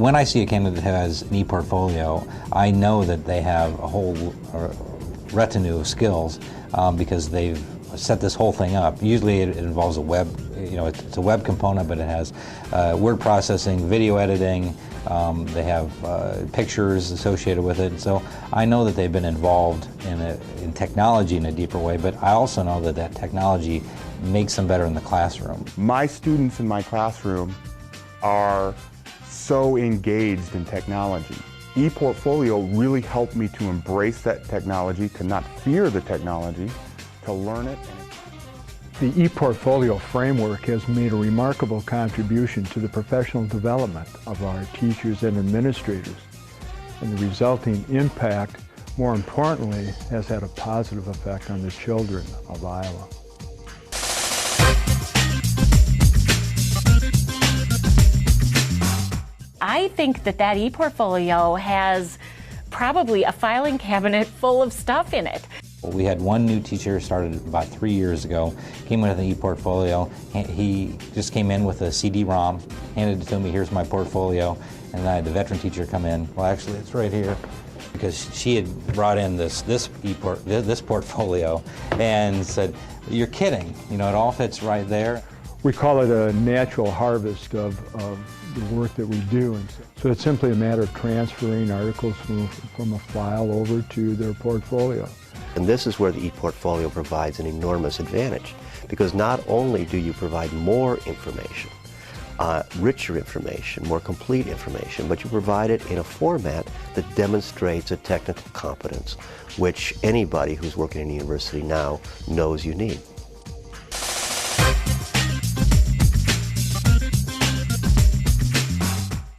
when I see a candidate who has an ePortfolio, I know that they have a whole retinue of skills because they've set this whole thing up. Usually it involves a web, it's a web component, but it has word processing, video editing, they have pictures associated with it. So I know that they've been involved in technology in a deeper way, but I also know that that technology makes them better in the classroom. My students in my classroom are so engaged in technology. ePortfolio really helped me to embrace that technology, to not fear the technology, to learn it. The ePortfolio framework has made a remarkable contribution to the professional development of our teachers and administrators, and the resulting impact, more importantly, has had a positive effect on the children of Iowa. I think that ePortfolio has probably a filing cabinet full of stuff in it. We had one new teacher started about 3 years ago, came in with an ePortfolio. He just came in with a CD-ROM, handed it to me, here's my portfolio, and then I had the veteran teacher come in. Well, actually, it's right here, because she had brought in this portfolio and said, you're kidding, it all fits right there. We call it a natural harvest of the work that we do. And so it's simply a matter of transferring articles from a file over to their portfolio. And this is where the ePortfolio provides an enormous advantage, because not only do you provide more information, richer information, more complete information, but you provide it in a format that demonstrates a technical competence, which anybody who's working in a university now knows you need.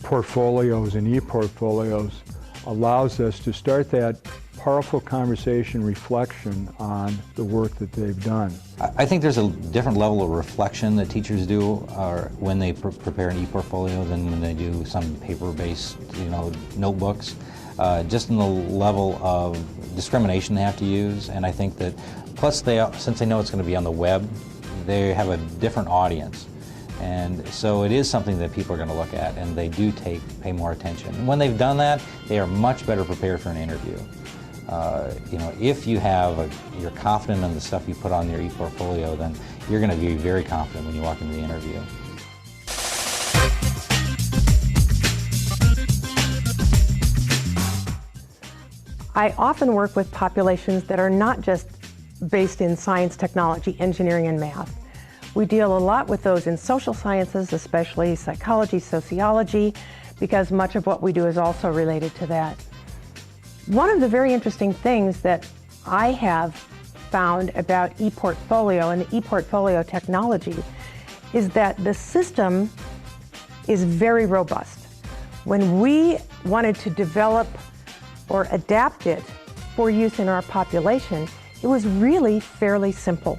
Portfolios and ePortfolios allows us to start that powerful conversation, reflection on the work that they've done. I think there's a different level of reflection that teachers do when they prepare an ePortfolio than when they do some paper-based, notebooks. Just in the level of discrimination they have to use, and I think that, plus since they know it's going to be on the web, they have a different audience. And so it is something that people are going to look at, and they do pay more attention. And when they've done that, they are much better prepared for an interview. If you're confident in the stuff you put on your ePortfolio, then you're going to be very confident when you walk into the interview. I often work with populations that are not just based in science, technology, engineering, and math. We deal a lot with those in social sciences, especially psychology, sociology, because much of what we do is also related to that. One of the very interesting things that I have found about ePortfolio and the ePortfolio technology is that the system is very robust. When we wanted to develop or adapt it for use in our population, it was really fairly simple.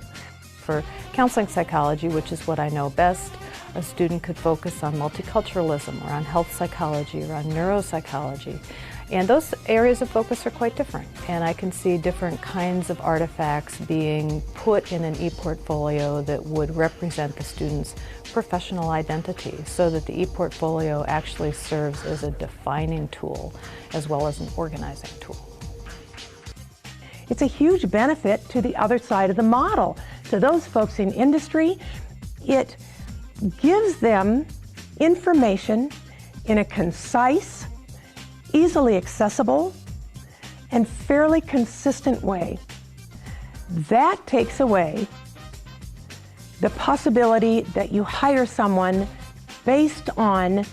For counseling psychology, which is what I know best, a student could focus on multiculturalism or on health psychology or on neuropsychology. And those areas of focus are quite different. And I can see different kinds of artifacts being put in an ePortfolio that would represent the student's professional identity, so that the ePortfolio actually serves as a defining tool as well as an organizing tool. It's a huge benefit to the other side of the model. To those folks in industry, it gives them information in a concise, easily accessible, and fairly consistent way. That takes away the possibility that you hire someone based on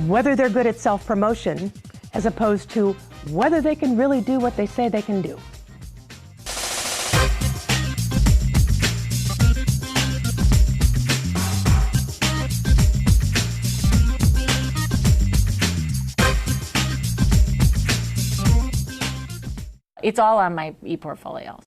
whether they're good at self-promotion, as opposed to whether they can really do what they say they can do. It's all on my ePortfolio.